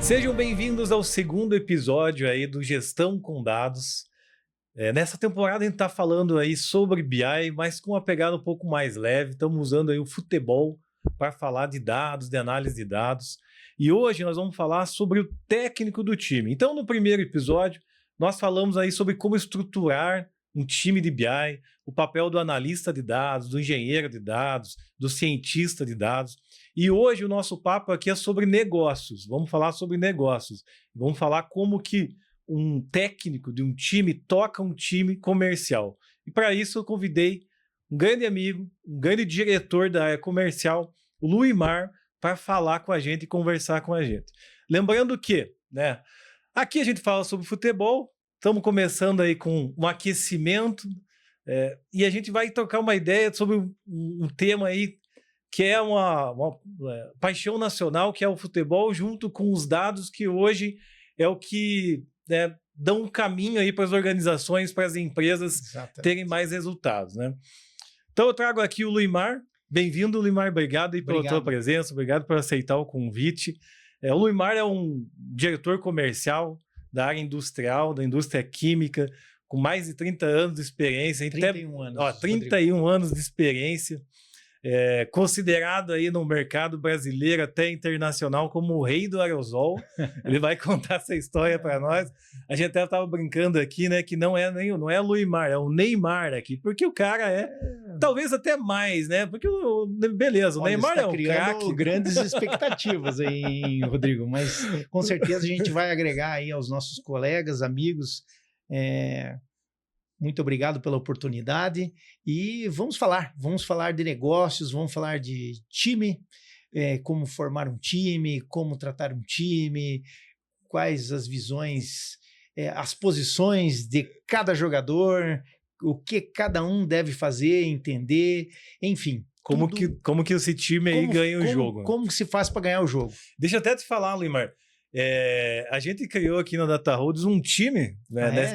Sejam bem-vindos ao segundo episódio aí do Gestão com Dados. Nessa temporada a gente está falando aí sobre BI, mas com uma pegada um pouco mais leve. Estamos usando aí o futebol para falar de dados, de análise de dados. E hoje nós vamos falar sobre o técnico do time. Então, no primeiro episódio, nós falamos aí sobre como estruturar um time de BI, o papel do analista de dados, do engenheiro de dados, do cientista de dados. E hoje o nosso papo aqui é sobre negócios. Vamos falar sobre negócios. Vamos falar como que um técnico de um time toca um time comercial. E para isso eu convidei um grande amigo, um grande diretor da área comercial, o Luimar, para falar com a gente e conversar com a gente. Lembrando que, aqui a gente fala sobre futebol, estamos começando aí com um aquecimento, e a gente vai trocar uma ideia sobre um tema aí que é uma paixão nacional, que é o futebol, junto com os dados, que hoje é o que dão um caminho aí para as organizações, para as empresas terem mais resultados, né? Então eu trago aqui o Luimar. Bem-vindo, Luimar. Obrigado aí pela tua presença, obrigado por aceitar o convite. O Luimar é um diretor comercial da área industrial, da indústria química, com mais de 30 anos de experiência. 31 anos. 31 anos de experiência. Considerado aí no mercado brasileiro, até internacional, como o rei do aerosol. Ele vai contar essa história para nós. A gente até estava brincando aqui, né, que não é Luimar, é o Neymar aqui, porque o cara talvez até mais, né? Porque beleza, o Neymar é um craque. Grandes expectativas aí, Rodrigo, mas com certeza a gente vai agregar aí aos nossos colegas, amigos. Muito obrigado pela oportunidade e vamos falar de negócios, vamos falar de time, como formar um time, como tratar um time, quais as visões, as posições de cada jogador, o que cada um deve fazer, entender, enfim. Como que esse time aí ganha o jogo. Como que se faz para ganhar o jogo? Deixa eu até te falar, Luimar. A gente criou aqui na DataRoads um time,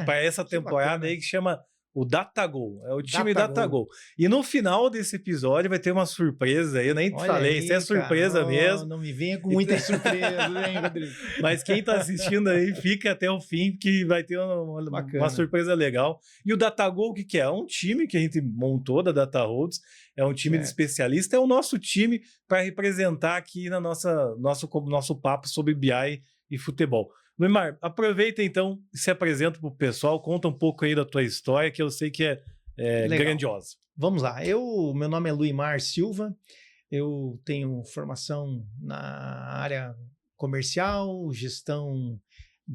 para essa temporada aí que chama o DataGo. É o time DataGo. E no final desse episódio vai ter uma surpresa aí. Eu nem te falei, isso é surpresa mesmo. Não me venha com muita surpresa, hein, Rodrigo? Mas quem está assistindo aí, fica até o fim, que vai ter uma surpresa legal. E o DataGo, o que é? É um time que a gente montou da DataRoads. É um time de especialista, é o nosso time para representar aqui na nosso papo sobre BI e futebol. Luimar, aproveita então e se apresenta para o pessoal, conta um pouco aí da tua história, que eu sei que é grandiosa. Vamos lá, meu nome é Luimar Silva, eu tenho formação na área comercial, gestão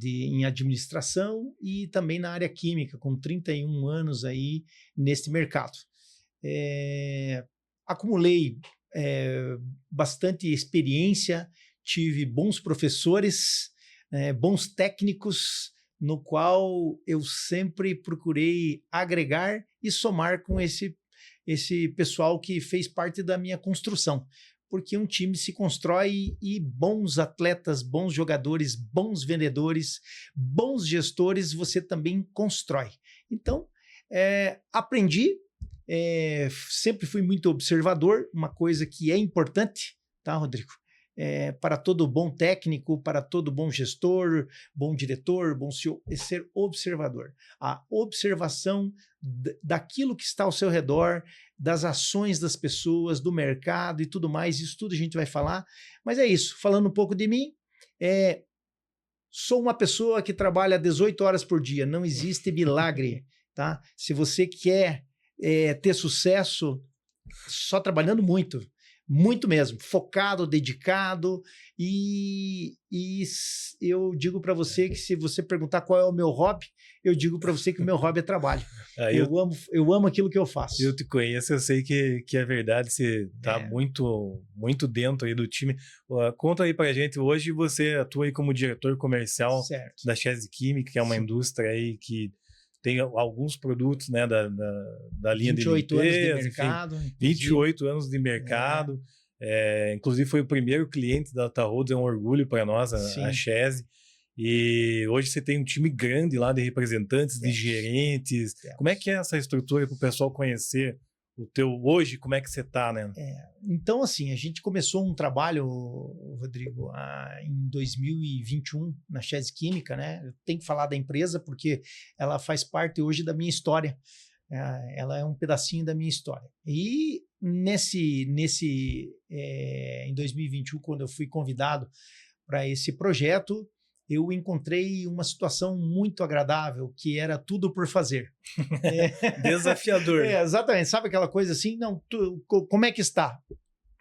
em administração e também na área química, com 31 anos aí neste mercado. Acumulei bastante experiência, tive bons professores, bons técnicos, no qual eu sempre procurei agregar e somar com esse pessoal que fez parte da minha construção. Porque um time se constrói e bons atletas, bons jogadores, bons vendedores, bons gestores, você também constrói. Então, aprendi. Sempre fui muito observador, uma coisa que é importante, tá, Rodrigo? Para todo bom técnico, para todo bom gestor, bom diretor, bom CEO, é ser observador. A observação daquilo que está ao seu redor, das ações das pessoas, do mercado e tudo mais, isso tudo a gente vai falar. Mas é isso, falando um pouco de mim, sou uma pessoa que trabalha 18 horas por dia, não existe milagre, tá? Se você quer ter sucesso, só trabalhando muito mesmo, focado, dedicado, e eu digo para você que se você perguntar qual é o meu hobby, eu digo para você que o meu hobby é trabalho. Eu amo aquilo que eu faço. Eu te conheço, eu sei que é verdade, você está muito, muito dentro aí do time. Conta aí para a gente, hoje você atua aí como diretor comercial da Chesed Química, que é uma indústria aí que tem alguns produtos, né, da linha de limpeza. 28 anos de mercado. 28 anos de mercado. Inclusive foi o primeiro cliente da DataRoads, é um orgulho para nós, a Chesed. E hoje você tem um time grande lá de representantes, de gerentes. Como é que é essa estrutura para o pessoal conhecer o teu hoje, como é que você está, né? Então, assim, a gente começou um trabalho, Rodrigo, em 2021, na Chess Química, né? Eu tenho que falar da empresa porque ela faz parte hoje da minha história. Ela é um pedacinho da minha história. E em 2021, quando eu fui convidado para esse projeto, eu encontrei uma situação muito agradável, que era tudo por fazer. Desafiador. Exatamente. Sabe aquela coisa assim? Não, como é que está?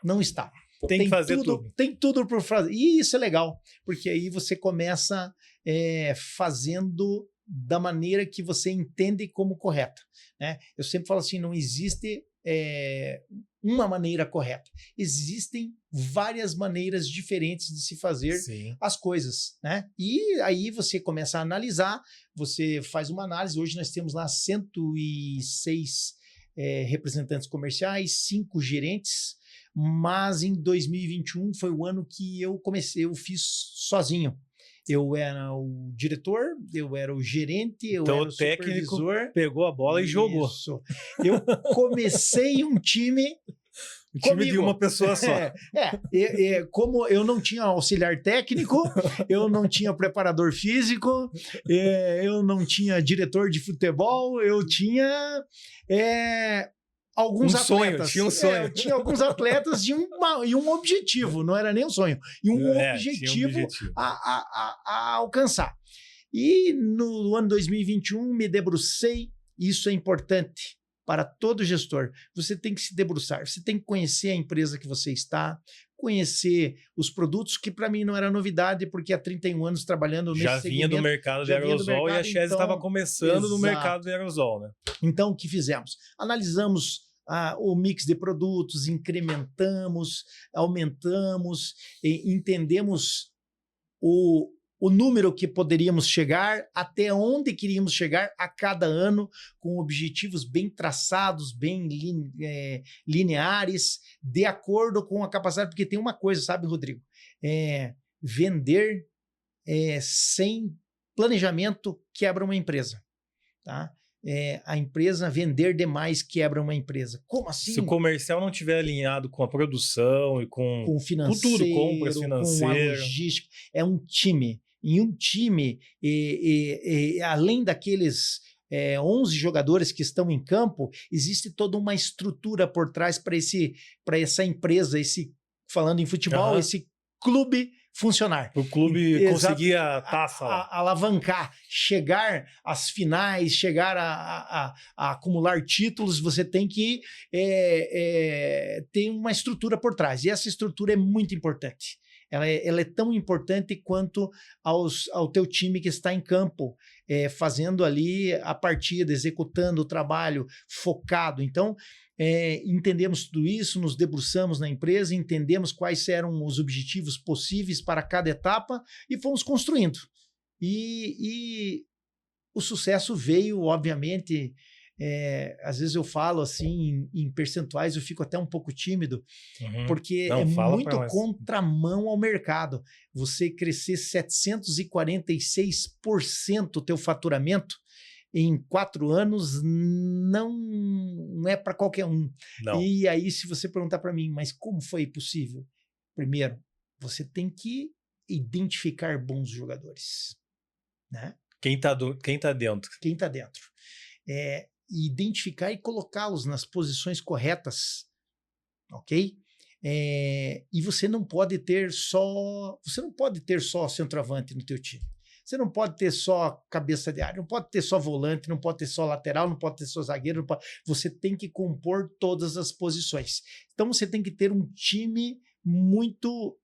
Não está. Tem que fazer tudo. Tem tudo por fazer. E isso é legal, porque aí você começa fazendo da maneira que você entende como correta, né? Eu sempre falo assim, não existe uma maneira correta. Existem várias maneiras diferentes de se fazer as coisas, né? E aí você começa a analisar, você faz uma análise. Hoje nós temos lá 106 representantes comerciais, 5 gerentes, mas em 2021 foi o ano que eu fiz sozinho. Eu era o diretor, eu era o gerente, eu então, era o técnico supervisor. Pegou a bola e jogou. Eu comecei um time. O time de uma pessoa só. Como eu não tinha auxiliar técnico, eu não tinha preparador físico, eu não tinha diretor de futebol, eu tinha alguns atletas. Tinha um sonho. Eu tinha alguns atletas e um objetivo, não era nem um sonho, e um objetivo a alcançar. E no ano 2021 me debrucei, isso é importante para todo gestor. Você tem que se debruçar, você tem que conhecer a empresa que você está, conhecer os produtos, que para mim não era novidade, porque há 31 anos trabalhando nesse segmento. Já vinha do mercado de aerosol, e a Chess estava começando no mercado de aerosol, né? Então, o que fizemos? Analisamos o mix de produtos, incrementamos, aumentamos, entendemos o número que poderíamos chegar, até onde queríamos chegar a cada ano, com objetivos bem traçados, bem lineares, de acordo com a capacidade. Porque tem uma coisa, sabe, Rodrigo? Vender sem planejamento quebra uma empresa, tá? A empresa vender demais quebra uma empresa. Como assim? Se o comercial não estiver alinhado com a produção e com o financeiro, tudo, compras financeiras, com a logística, é um time. Em um time, além daqueles 11 jogadores que estão em campo, existe toda uma estrutura por trás para essa empresa, falando em futebol, esse clube funcionar. O clube conseguir a taça lá. Alavancar, chegar às finais, chegar a acumular títulos, você tem que ter uma estrutura por trás. E essa estrutura é muito importante. Ela é tão importante quanto ao teu time que está em campo, fazendo ali a partida, executando o trabalho, focado. Então, entendemos tudo isso, nos debruçamos na empresa, entendemos quais eram os objetivos possíveis para cada etapa e fomos construindo. E o sucesso veio, obviamente. Às vezes eu falo assim em percentuais, eu fico até um pouco tímido, porque muito contramão ao mercado. Você crescer 746% o teu faturamento em 4 anos não é para qualquer um. Não. E aí, se você perguntar para mim, mas como foi possível? Primeiro, você tem que identificar bons jogadores, né? Quem tá dentro. Quem tá dentro. Identificar e colocá-los nas posições corretas, ok? E você não pode ter só centroavante no teu time. Você não pode ter só cabeça de área, não pode ter só volante, não pode ter só lateral, não pode ter só zagueiro. Você tem que compor todas as posições. Então você tem que ter um time muito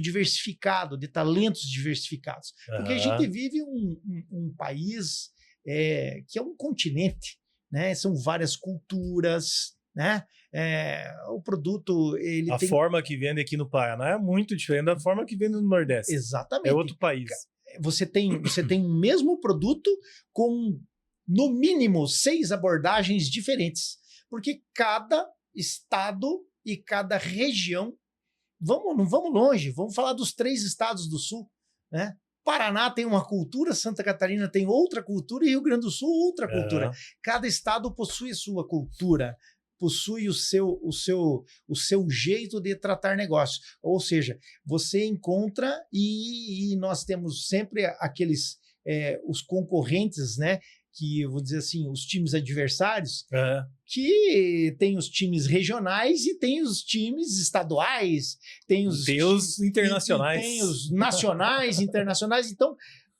diversificado, de talentos diversificados. Porque a gente vive um país que é um continente, né? São várias culturas, né? O produto a forma que vende aqui no Paraná é muito diferente da forma que vende no Nordeste. Exatamente. É outro país. Você tem um mesmo produto com, no mínimo, 6 abordagens diferentes, porque cada estado e cada região, não vamos longe, vamos falar dos 3 estados do Sul, né? Paraná tem uma cultura, Santa Catarina tem outra cultura e Rio Grande do Sul outra cultura. Cada estado possui sua cultura, possui o seu jeito de tratar negócio. Ou seja, você encontra e nós temos sempre aqueles os concorrentes, né? Que eu vou dizer assim, os times adversários, que tem os times regionais e tem os times estaduais, tem os internacionais, tem os nacionais, internacionais. Então,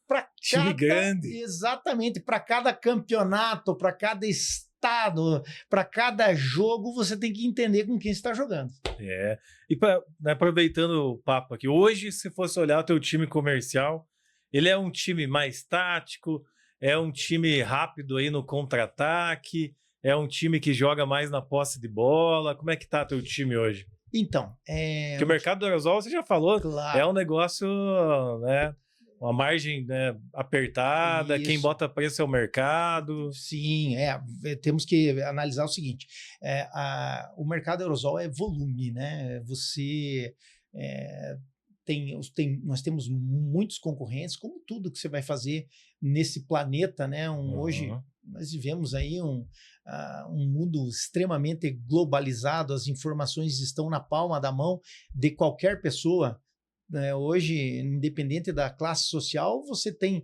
para time grande, exatamente, para cada campeonato, para cada estado, para cada jogo, você tem que entender com quem está jogando. E aproveitando o papo aqui, hoje, se fosse olhar o teu time comercial, ele é um time mais tático, é um time rápido aí no contra-ataque, é um time que joga mais na posse de bola. Como é que tá teu time hoje? Então, porque o mercado do aerosol, você já falou, claro, é um negócio, né, uma margem, né, apertada, isso. Quem bota preço é o mercado. Sim, temos que analisar o seguinte, o mercado aerosol é volume, né? Você... nós temos muitos concorrentes, como tudo que você vai fazer nesse planeta, né? Hoje nós vivemos aí um mundo extremamente globalizado, as informações estão na palma da mão de qualquer pessoa. Hoje, independente da classe social, você tem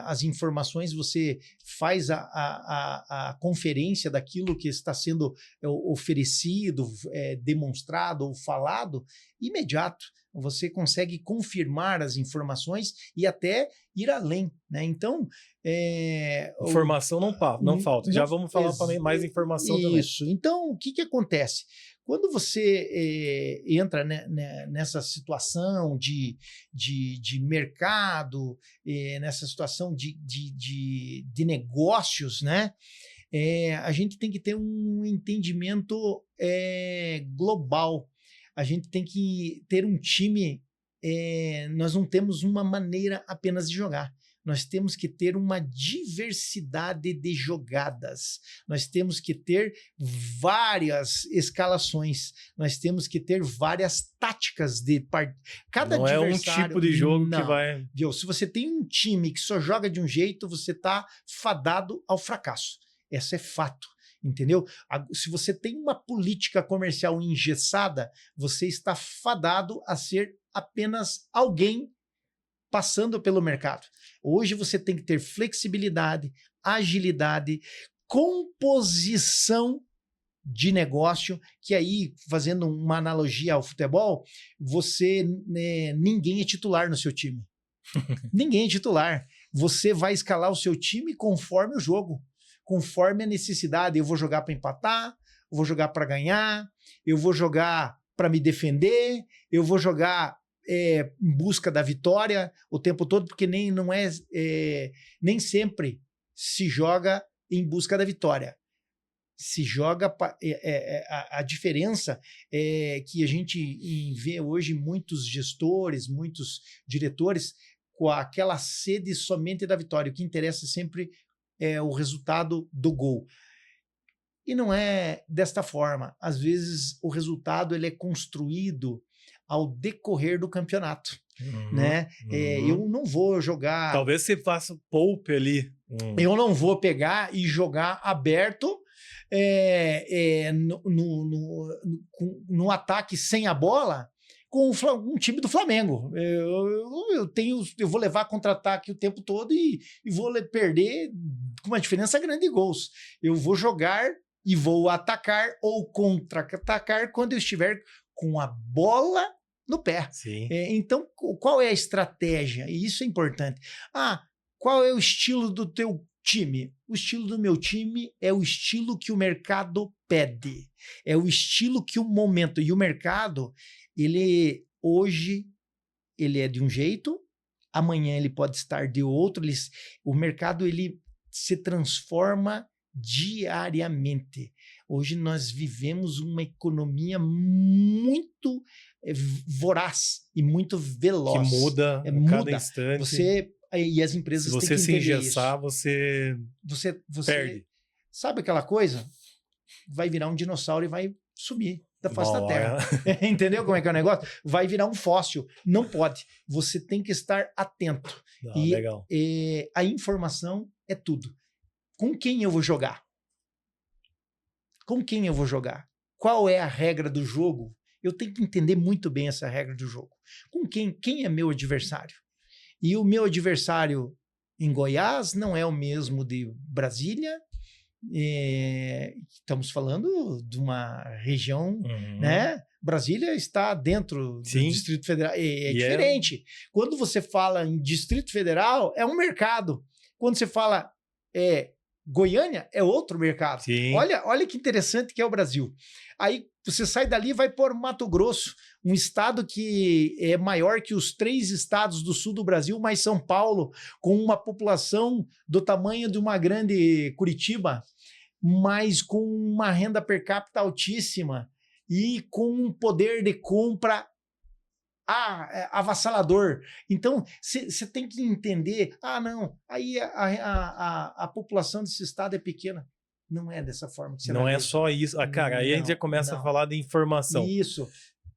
as informações, você faz a conferência daquilo que está sendo oferecido, demonstrado ou falado, imediato. Você consegue confirmar as informações e até ir além, né? Então, informação não falta. Já vamos falar também mais informação também. Isso. Então, o que acontece? Quando você entra nessa situação de mercado, nessa situação de negócios, né? A gente tem que ter um entendimento global. A gente tem que ter um time, nós não temos uma maneira apenas de jogar. Nós temos que ter uma diversidade de jogadas. Nós temos que ter várias escalações. Nós temos que ter várias táticas de cada não adversário. É um tipo de jogo que vai... Viu? Se você tem um time que só joga de um jeito, você está fadado ao fracasso. Esse é fato. Entendeu? Se você tem uma política comercial engessada, você está fadado a ser apenas alguém passando pelo mercado. Hoje você tem que ter flexibilidade, agilidade, composição de negócio, que aí, fazendo uma analogia ao futebol, ninguém é titular no seu time. Ninguém é titular. Você vai escalar o seu time conforme o jogo, conforme a necessidade. Eu vou jogar para empatar, eu vou jogar para ganhar, eu vou jogar para me defender, eu vou jogar em busca da vitória o tempo todo, porque nem sempre se joga em busca da vitória. Se joga... a diferença é que a gente vê hoje muitos gestores, muitos diretores com aquela sede somente da vitória. O que interessa sempre é o resultado do gol. E não é desta forma. Às vezes o resultado ele é construído ao decorrer do campeonato, né? Eu não vou jogar... Talvez você faça poupe ali. Eu não vou pegar e jogar aberto no ataque sem a bola com um time do Flamengo. Eu vou levar contra-ataque o tempo todo e vou perder com uma diferença grande de gols. Eu vou jogar e vou atacar ou contra-atacar quando eu estiver com a bola no pé. Então, qual é a estratégia? E isso é importante. Qual é o estilo do teu time? O estilo do meu time é o estilo que o mercado pede. É o estilo que o momento... E o mercado, hoje, ele é de um jeito, amanhã ele pode estar de outro. O mercado, ele se transforma diariamente. Hoje nós vivemos uma economia muito voraz e muito veloz. Que muda a cada instante. E as empresas têm que entender isso. Se você se engessar, você perde. Sabe aquela coisa? Vai virar um dinossauro e vai sumir da face da Terra. Entendeu como é que é o negócio? Vai virar um fóssil. Não pode. Você tem que estar atento. Legal. A informação é tudo. Com quem eu vou jogar? Com quem eu vou jogar? Qual é a regra do jogo? Eu tenho que entender muito bem essa regra do jogo. Com quem é meu adversário? E o meu adversário em Goiás não é o mesmo de Brasília. Estamos falando de uma região, né? Brasília está dentro do Distrito Federal. É diferente. Quando você fala em Distrito Federal, é um mercado. Quando você fala Goiânia, é outro mercado. Olha que interessante que é o Brasil. Aí você sai dali e vai por Mato Grosso, um estado que é maior que os 3 estados do sul do Brasil, mais São Paulo, com uma população do tamanho de uma grande Curitiba, mas com uma renda per capita altíssima e com um poder de compra avassalador. Então, você tem que entender, não, aí a população desse estado é pequena. Não é dessa forma que você não é só isso. Cara, aí a gente já começa a falar de informação. Isso.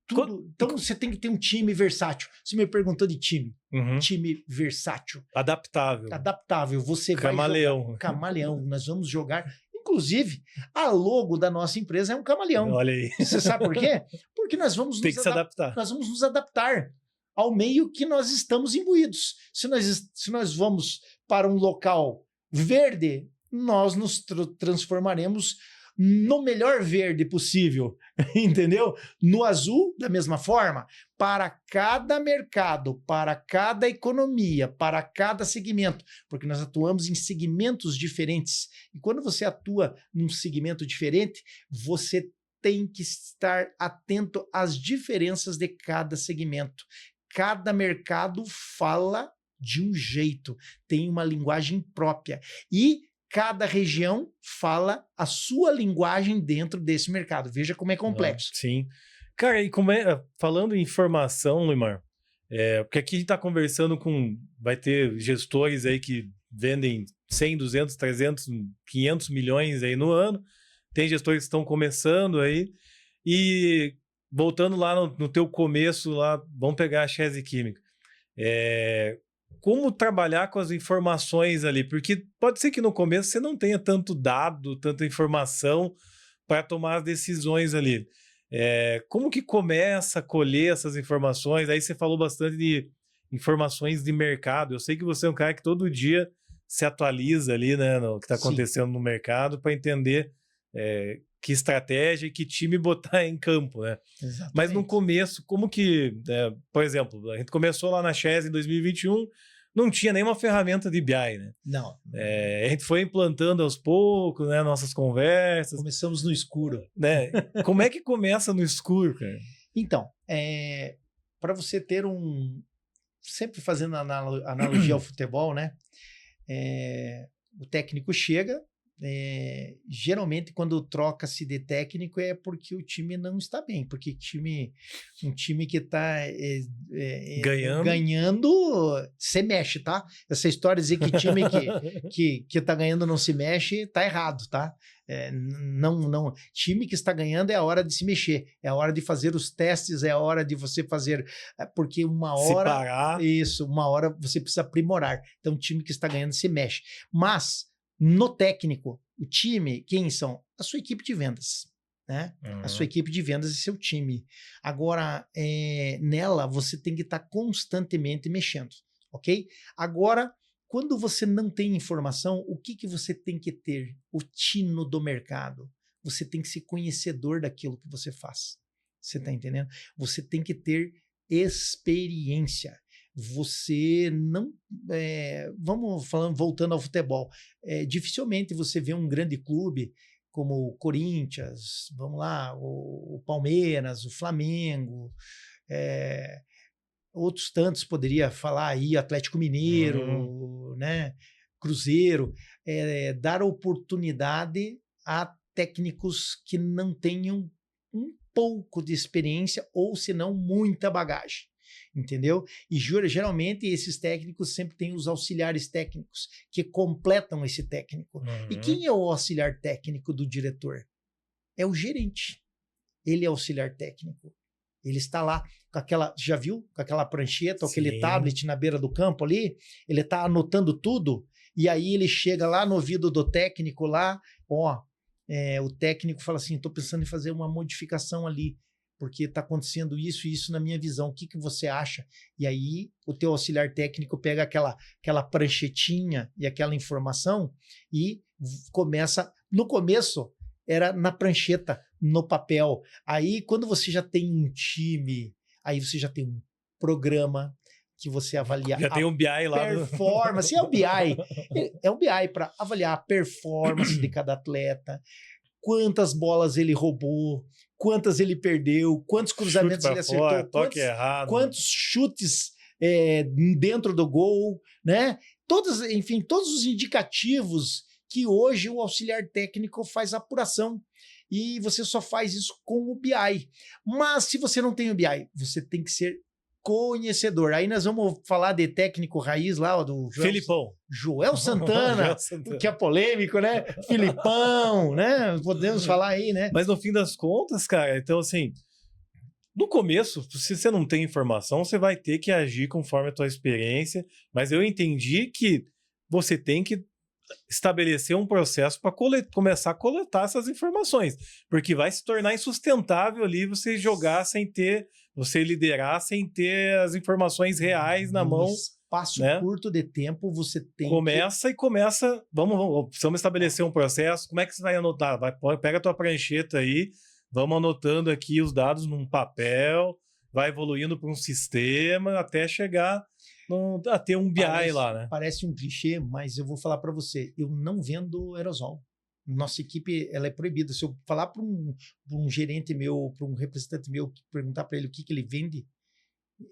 Tudo. Então, você tem que ter um time versátil. Você me perguntou de time. Time versátil. Adaptável. Você camaleão. Vai jogar camaleão. Nós vamos jogar... Inclusive, a logo da nossa empresa é um camaleão. Olha aí. Você sabe por quê? Porque nós vamos se adaptar. Nós vamos nos adaptar ao meio que nós estamos imbuídos. Se nós vamos para um local verde, nós nos transformaremos no melhor verde possível, entendeu? No azul, da mesma forma, para cada mercado, para cada economia, para cada segmento, porque nós atuamos em segmentos diferentes. E quando você atua num segmento diferente, você tem que estar atento às diferenças de cada segmento. Cada mercado fala de um jeito, tem uma linguagem própria. E cada região fala a sua linguagem dentro desse mercado. Veja como é complexo. Sim. Cara, e falando em informação, Limar, porque aqui a gente está conversando vai ter gestores aí que vendem 100, 200, 300, 500 milhões aí no ano. Tem gestores que estão começando aí. E voltando lá no teu começo, lá, vamos pegar a Chese Química. Como trabalhar com as informações ali, porque pode ser que no começo você não tenha tanto dado, tanta informação para tomar as decisões ali. Como que começa a colher essas informações? Aí você falou bastante de informações de mercado. Eu sei que você é um cara que todo dia se atualiza ali, né, no que está acontecendo no mercado para entender que estratégia e que time botar em campo, né? Exatamente. Mas no começo, como que... por exemplo, a gente começou lá na Chese em 2021, não tinha nenhuma ferramenta de BI, né? Não. A gente foi implantando aos poucos, né, nossas conversas. Começamos no escuro. Né? Como é que começa no escuro, cara? Então, para você ter sempre fazendo analogia ao futebol, né? O técnico chega, geralmente quando troca-se de técnico é porque o time não está bem, porque um time que está ganhando se mexe, tá? Essa história de dizer que time que está ganhando não se mexe, tá errado, tá? Não, time que está ganhando é a hora de se mexer, é a hora de fazer os testes, é a hora de você fazer, porque uma hora você precisa aprimorar. Então, time que está ganhando se mexe. Mas no técnico, o time, quem são? A sua equipe de vendas, né? A sua equipe de vendas e seu time. Agora, nela, você tem que estar constantemente mexendo, ok? Agora, quando você não tem informação, o que você tem que ter? O tino do mercado. Você tem que ser conhecedor daquilo que você faz. Você está entendendo? Você tem que ter experiência. Você não... vamos falando, voltando ao futebol. Dificilmente você vê um grande clube como o Corinthians, vamos lá, o Palmeiras, o Flamengo, outros tantos poderia falar aí, Atlético Mineiro, né? Cruzeiro, dar oportunidade a técnicos que não tenham um pouco de experiência ou, se não, muita bagagem. Entendeu? E geralmente esses técnicos sempre têm os auxiliares técnicos que completam esse técnico. E quem é o auxiliar técnico do diretor? É o gerente. Ele é auxiliar técnico. Ele está lá com aquela, já viu? Com aquela prancheta, aquele tablet na beira do campo ali, ele está anotando tudo, e aí ele chega lá no ouvido do técnico lá, o técnico fala assim, estou pensando em fazer uma modificação ali, porque está acontecendo isso e isso na minha visão, o que você acha? E aí o teu auxiliar técnico pega aquela pranchetinha e aquela informação e começa, no começo era na prancheta, no papel, aí quando você já tem um time, aí você já tem um programa que você avalia já tem um BI lá performance, é o BI para avaliar a performance de cada atleta, quantas bolas ele roubou, quantas ele perdeu, quantos cruzamentos ele acertou, fora, toque errado, quantos chutes dentro do gol, né? Enfim, todos os indicativos que hoje o auxiliar técnico faz apuração. E você só faz isso com o BI. Mas se você não tem o BI, você tem que ser conhecedor. Aí nós vamos falar de técnico raiz lá, ó, do Joel Santana, que é polêmico, né? Filipão, né? Podemos falar aí, né? Mas no fim das contas, cara, então assim, no começo, se você não tem informação, você vai ter que agir conforme a tua experiência, mas eu entendi que você tem que estabelecer um processo para começar a coletar essas informações, porque vai se tornar insustentável ali você jogar sem ter, você liderar sem ter as informações reais na mão. Espaço né? curto de tempo, você tem precisamos estabelecer um processo. Como é que você vai anotar? Pega a tua prancheta aí, vamos anotando aqui os dados num papel, vai evoluindo para um sistema até chegar a ter um BI lá, né? Parece um clichê, mas eu vou falar para você, eu não vendo aerosol. Nossa equipe, ela é proibida. Se eu falar para um gerente meu, para um representante meu, perguntar para ele o que ele vende,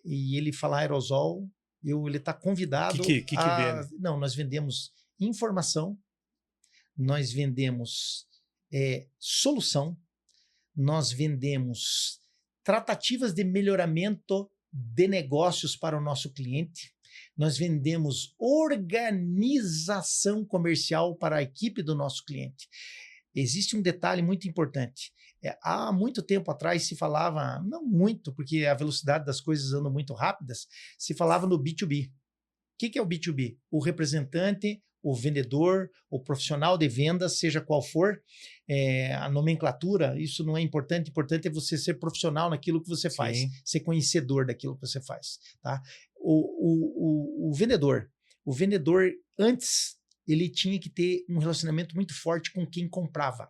e ele falar aerosol, ele está convidado que vende? Não, nós vendemos informação, nós vendemos solução, nós vendemos tratativas de melhoramento de negócios para o nosso cliente, nós vendemos organização comercial para a equipe do nosso cliente. Existe um detalhe muito importante. Há muito tempo atrás se falava, não muito, porque a velocidade das coisas andam muito rápidas, se falava no B2B. O que é o B2B? O representante, o vendedor, o profissional de vendas, seja qual for, a nomenclatura, isso não é importante, importante é você ser profissional naquilo que você faz, ser conhecedor daquilo que você faz. Tá? O vendedor antes, ele tinha que ter um relacionamento muito forte com quem comprava.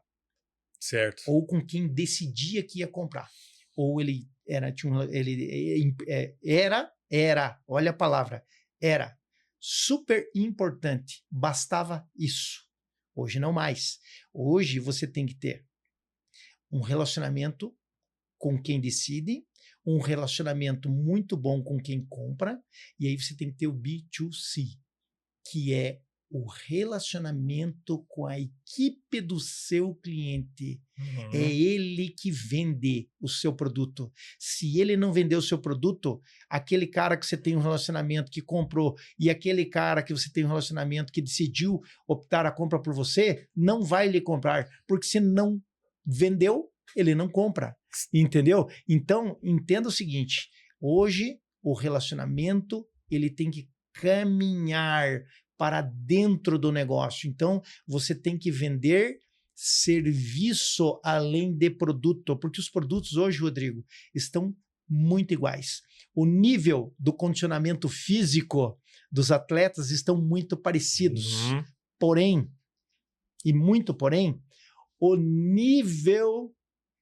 Certo. Ou com quem decidia que ia comprar. Ou ele era, olha a palavra, era super importante, bastava isso. Hoje não mais. Hoje você tem que ter um relacionamento com quem decide, um relacionamento muito bom com quem compra, e aí você tem que ter o B2C, que é o relacionamento com a equipe do seu cliente. Uhum. É ele que vende o seu produto. Se ele não vender o seu produto, aquele cara que você tem um relacionamento que comprou e aquele cara que você tem um relacionamento que decidiu optar a compra por você, não vai lhe comprar, porque se não vendeu, ele não compra. Entendeu? Então, entenda o seguinte, hoje o relacionamento ele tem que caminhar para dentro do negócio. Então, você tem que vender serviço além de produto, porque os produtos hoje, Rodrigo, estão muito iguais. O nível do condicionamento físico dos atletas estão muito parecidos. Porém, o nível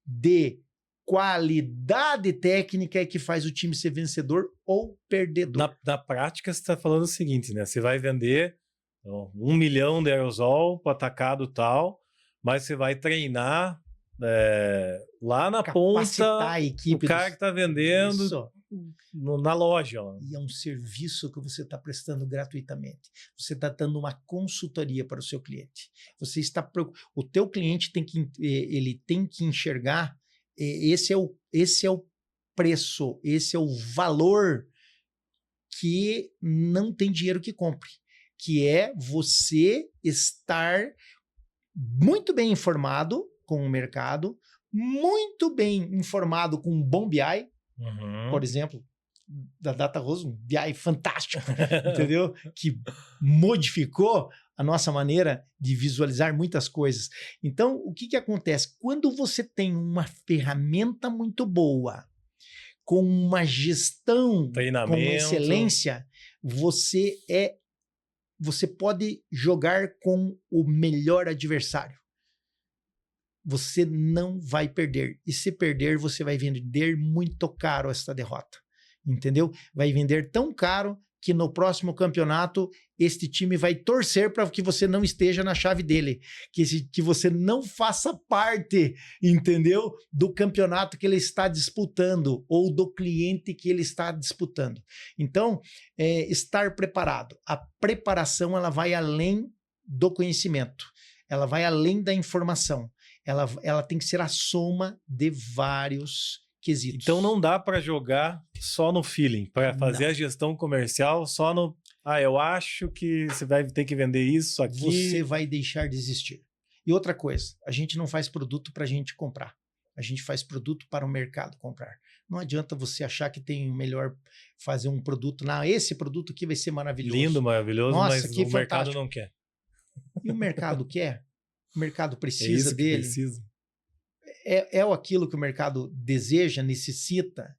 de qualidade técnica é que faz o time ser vencedor ou perdedor. Na prática, você está falando o seguinte, né? Você vai vender 1 milhão de aerosol para atacado tal, mas você vai treinar lá na ponta a equipe o cara que está vendendo na loja. Ó. E é um serviço que você está prestando gratuitamente. Você está dando uma consultoria para o seu cliente. O teu cliente tem que enxergar. Esse é o preço, esse é o valor que não tem dinheiro que compre, que é você estar muito bem informado com o mercado, muito bem informado com um bom BI, por exemplo, da Data Rose, um BI fantástico, entendeu? Que modificou a nossa maneira de visualizar muitas coisas. Então, o que acontece? Quando você tem uma ferramenta muito boa, com uma gestão com excelência, você pode jogar com o melhor adversário. Você não vai perder. E se perder, você vai vender muito caro esta derrota. Entendeu? Vai vender tão caro que no próximo campeonato este time vai torcer para que você não esteja na chave dele, que você não faça parte, entendeu? Do campeonato que ele está disputando ou do cliente que ele está disputando. Então, estar preparado. A preparação ela vai além do conhecimento, ela vai além da informação. Ela tem que ser a soma de vários quesitos. Então não dá para jogar só no feeling, para fazer a gestão comercial só no... eu acho que você vai ter que vender isso aqui. Você vai deixar de existir. E outra coisa, a gente não faz produto para a gente comprar. A gente faz produto para o mercado comprar. Não adianta você achar que tem melhor fazer um produto. Não, esse produto aqui vai ser maravilhoso. Lindo, maravilhoso, nossa, mas o fantástico. mercado não quer. E o mercado quer? O mercado precisa dele. Precisa. É aquilo que o mercado deseja, necessita?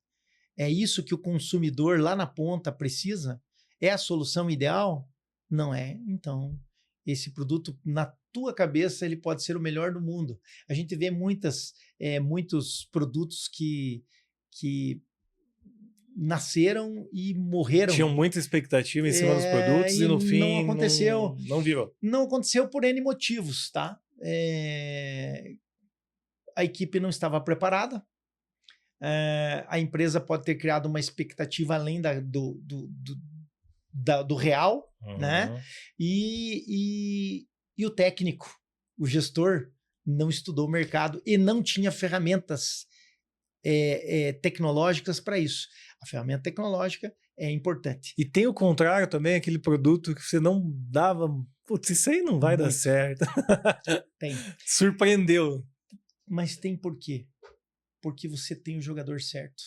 É isso que o consumidor lá na ponta precisa? É a solução ideal? Não é. Então, esse produto, na tua cabeça, ele pode ser o melhor do mundo. A gente vê muitos produtos que nasceram e morreram. Tinham muita expectativa em cima dos produtos e no fim não aconteceu. Não virou. Não aconteceu por N motivos, tá? A equipe não estava preparada. A empresa pode ter criado uma expectativa além do real, né? E o técnico, o gestor, não estudou o mercado e não tinha ferramentas tecnológicas para isso. A ferramenta tecnológica é importante. E tem o contrário também, aquele produto que você não dava... Putz, isso aí não vai dar certo. Tem. Surpreendeu. Mas tem por quê? Porque você tem o jogador certo.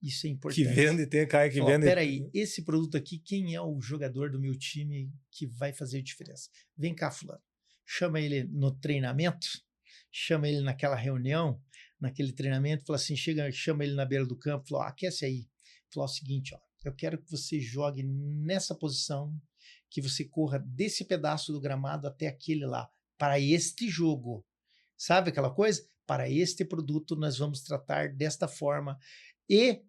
Isso é importante. Que vende, tem cara que vende. Peraí, esse produto aqui, quem é o jogador do meu time que vai fazer diferença? Vem cá, fulano. Chama ele no treinamento, chama ele naquela reunião, naquele treinamento, fala assim, chama ele na beira do campo, fala, aquece aí. Fala o seguinte, eu quero que você jogue nessa posição, que você corra desse pedaço do gramado até aquele lá, para este jogo. Sabe aquela coisa? Para este produto nós vamos tratar desta forma. E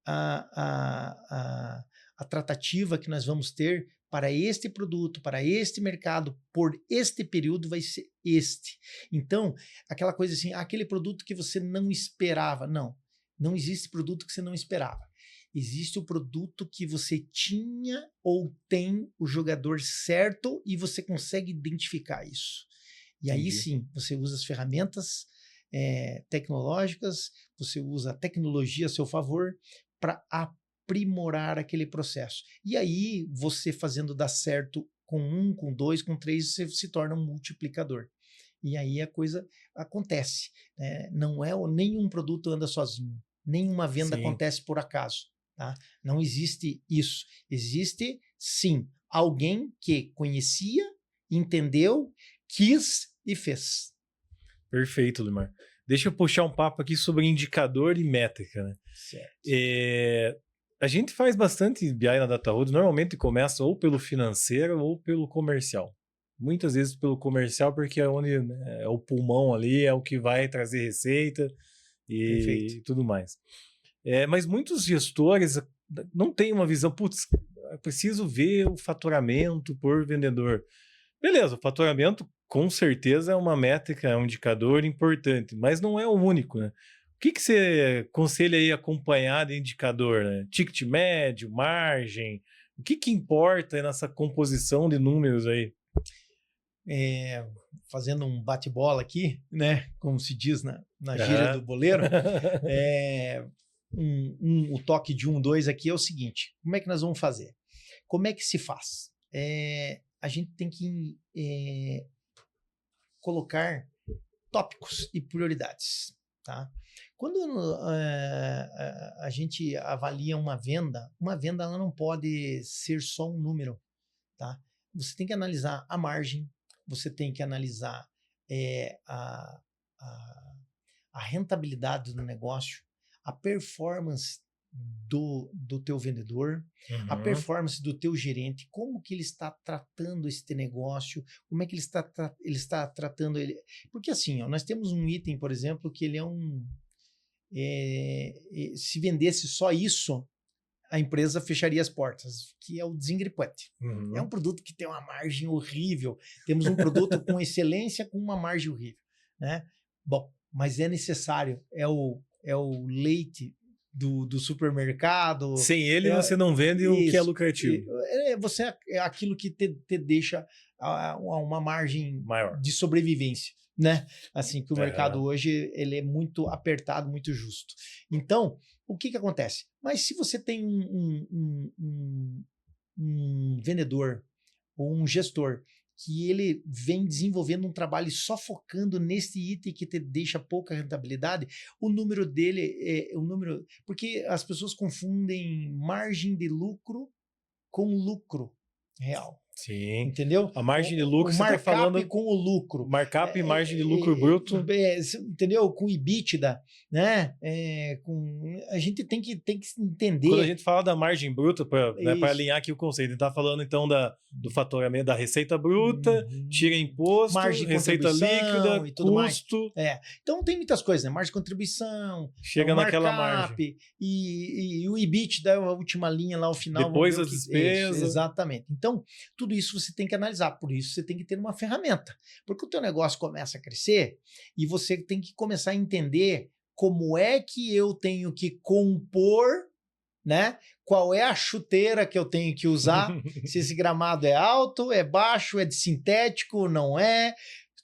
a tratativa que nós vamos ter para este produto, para este mercado, por este período vai ser este. Então, aquela coisa assim, aquele produto que você não esperava. Não existe produto que você não esperava. Existe o produto que você tinha ou tem o jogador certo e você consegue identificar isso. E aí sim, você usa as ferramentas tecnológicas, você usa a tecnologia a seu favor para aprimorar aquele processo. E aí, você fazendo dar certo com 1, com 2, com 3, você se torna um multiplicador. E aí a coisa acontece. Não é nenhum produto anda sozinho, nenhuma venda acontece por acaso. Tá? Não existe isso. Existe, sim, alguém que conhecia, entendeu, quis e fez. Perfeito, Limar. Deixa eu puxar um papo aqui sobre indicador e métrica, né? Certo. A gente faz bastante BI na DataRoad, normalmente começa ou pelo financeiro ou pelo comercial. Muitas vezes pelo comercial, porque é onde é o pulmão ali, é o que vai trazer receita e tudo mais. Mas muitos gestores não têm uma visão, putz, eu preciso ver o faturamento por vendedor. Beleza, o faturamento com certeza é uma métrica, é um indicador importante, mas não é o único, né? O que você aconselha aí acompanhar de indicador, né? Ticket médio, margem, o que importa nessa composição de números aí? Fazendo um bate-bola aqui, né? Como se diz na gíria do boleiro, o toque de 1, 2 aqui é o seguinte: como é que nós vamos fazer? Como é que se faz? A gente tem que colocar tópicos e prioridades. Tá? Quando a gente avalia uma venda ela não pode ser só um número, tá? Você tem que analisar a margem, você tem que analisar a, a rentabilidade do negócio, a performance do teu vendedor, a performance do teu gerente, como que ele está tratando este negócio, como é que ele está tratando ele. Porque assim, ó, nós temos um item, por exemplo, que ele se vendesse só isso, a empresa fecharia as portas, que é o desengripante. É um produto que tem uma margem horrível. Temos um produto com excelência, com uma margem horrível, né? Bom, mas é necessário, é o leite do supermercado. Sem ele você não vende o que é lucrativo. Você é aquilo que te deixa uma margem maior de sobrevivência, né? Assim que o mercado hoje ele é muito apertado, muito justo. Então, o que acontece? Mas se você tem um vendedor ou um gestor que ele vem desenvolvendo um trabalho só focando nesse item que te deixa pouca rentabilidade, o número dele é o número... Porque as pessoas confundem margem de lucro com lucro real. Sim. Entendeu? A margem de lucro, você está falando... com o lucro. Markup e margem de lucro bruto. Entendeu? Com EBITDA, né? A gente tem que entender... Quando a gente fala da margem bruta, para alinhar aqui o conceito, a gente está falando então do faturamento da receita bruta, tira imposto, margem de receita líquida, e tudo custo. Mais. Então tem muitas coisas, né? Margem de contribuição, chega naquela margem. E o EBITDA, a última linha lá, ao final. Depois as despesas. Exatamente. Então, tudo isso você tem que analisar, por isso você tem que ter uma ferramenta, porque o teu negócio começa a crescer e você tem que começar a entender como é que eu tenho que compor, né? Qual é a chuteira que eu tenho que usar, se esse gramado é alto, é baixo, é de sintético, não é,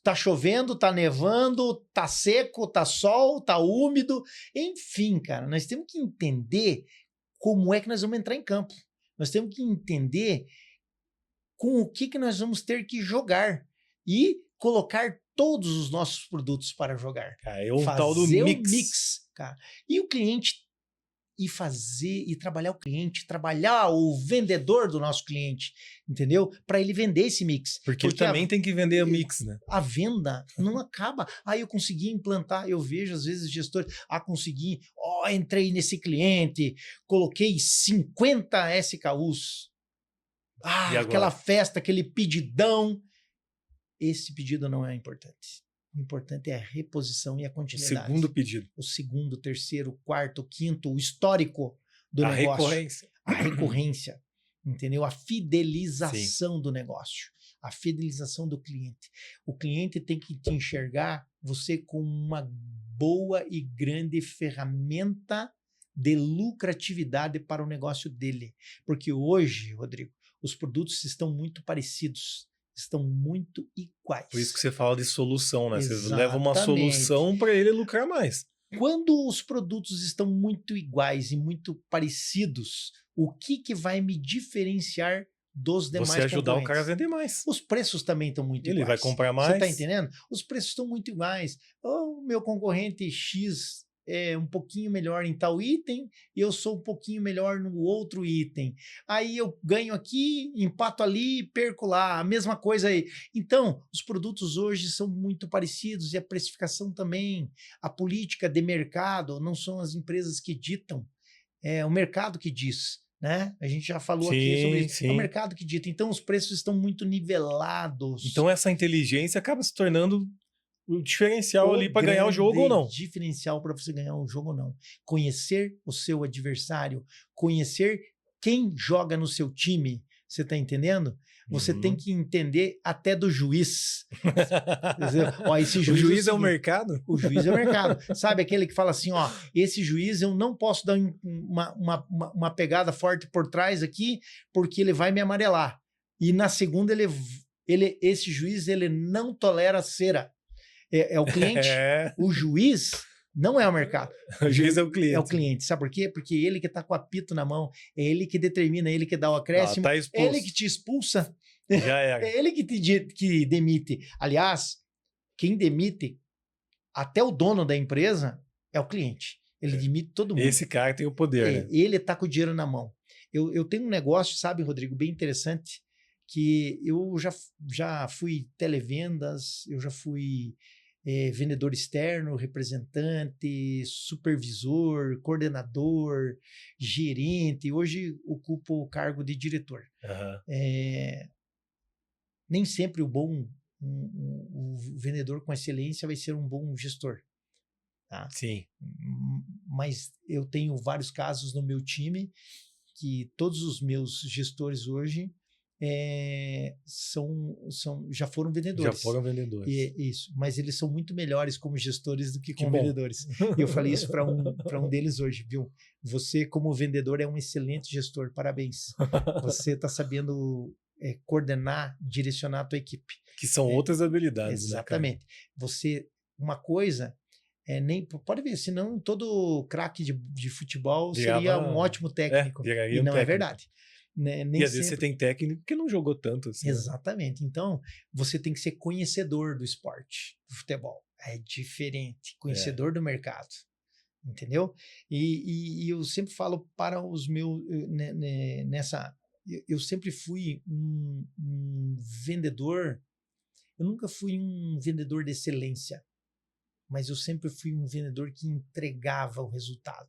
tá chovendo, tá nevando, tá seco, tá sol, tá úmido, enfim, cara, nós temos que entender como é que nós vamos entrar em campo, nós temos que entender com o que nós vamos ter que jogar e colocar todos os nossos produtos para jogar. É um tal do mix. Cara. E o cliente, e trabalhar o cliente, trabalhar o vendedor do nosso cliente, entendeu? Para ele vender esse mix. Porque ele também tem que vender o mix, né? A venda não acaba. Eu consegui implantar, eu vejo às vezes gestores, consegui, entrei nesse cliente, coloquei 50 SKUs. Aquela festa, aquele pedidão. Esse pedido não é importante. O importante é a reposição e a continuidade. O segundo pedido. O segundo, terceiro, quarto, quinto, o histórico do negócio. Recorrência. A recorrência. Entendeu? A fidelização do negócio. A fidelização do cliente. O cliente tem que te enxergar você como uma boa e grande ferramenta de lucratividade para o negócio dele. Porque hoje, Rodrigo, os produtos estão muito parecidos, estão muito iguais. Por isso que você fala de solução, né? Exatamente. Você leva uma solução para ele lucrar mais. Quando os produtos estão muito iguais e muito parecidos, o que vai me diferear dos demais concorrentes? Você ajudar o cara a concorrentes? vender mais. Os preços também estão muito iguais. Ele vai comprar mais. Você está entendendo? Os preços estão muito iguais. O meu concorrente X é um pouquinho melhor em tal item, eu sou um pouquinho melhor no outro item. Aí eu ganho aqui, empato ali, perco lá, a mesma coisa aí. Então, os produtos hoje são muito parecidos e a precificação também. A política de mercado não são as empresas que ditam, é o mercado que diz, né? A gente já falou aqui sobre isso. É o mercado que dita. Então, os preços estão muito nivelados. Então, essa inteligência acaba se tornando o diferencial ali para ganhar o jogo ou não. O diferencial para você ganhar um jogo ou não. Conhecer o seu adversário, conhecer quem joga no seu time, você está entendendo? Você tem que entender até do juiz. Esse juiz o juiz é o mercado? O juiz é o mercado. Sabe aquele que fala assim, esse juiz eu não posso dar uma pegada forte por trás aqui, porque ele vai me amarelar. E na segunda, esse juiz ele não tolera cera. É o cliente. O juiz não é o mercado. O juiz é o cliente. É o cliente. Sabe por quê? Porque ele que está com o apito na mão, é ele que determina, é ele que dá o acréscimo, tá é ele que te expulsa, já era. É ele que demite. Aliás, quem demite, até o dono da empresa, é o cliente. Ele demite todo mundo. Esse cara tem o poder, né? Ele está com o dinheiro na mão. Eu tenho um negócio, sabe, Rodrigo, bem interessante, que eu já fui televendas, eu já fui vendedor externo, representante, supervisor, coordenador, gerente. Hoje ocupo o cargo de diretor. Nem sempre o vendedor com excelência vai ser um bom gestor. Tá? Sim. Mas eu tenho vários casos no meu time que todos os meus gestores hoje já foram vendedores. Já foram vendedores. Isso, mas eles são muito melhores como gestores do que como vendedores. E eu falei isso para um deles hoje, viu? Você, como vendedor, é um excelente gestor, parabéns. Você está sabendo coordenar, direcionar a tua equipe. Que são outras habilidades. Exatamente. Uma coisa... nem pode ver, senão todo craque de futebol seria um ótimo técnico. E não é verdade. Nem e às vezes você tem técnico que não jogou tanto assim. Exatamente. Então, você tem que ser conhecedor do esporte, do futebol. É diferente. Conhecedor do mercado. Entendeu? E eu sempre falo para os meus... Eu sempre fui um vendedor... Eu nunca fui um vendedor de excelência. Mas eu sempre fui um vendedor que entregava o resultado.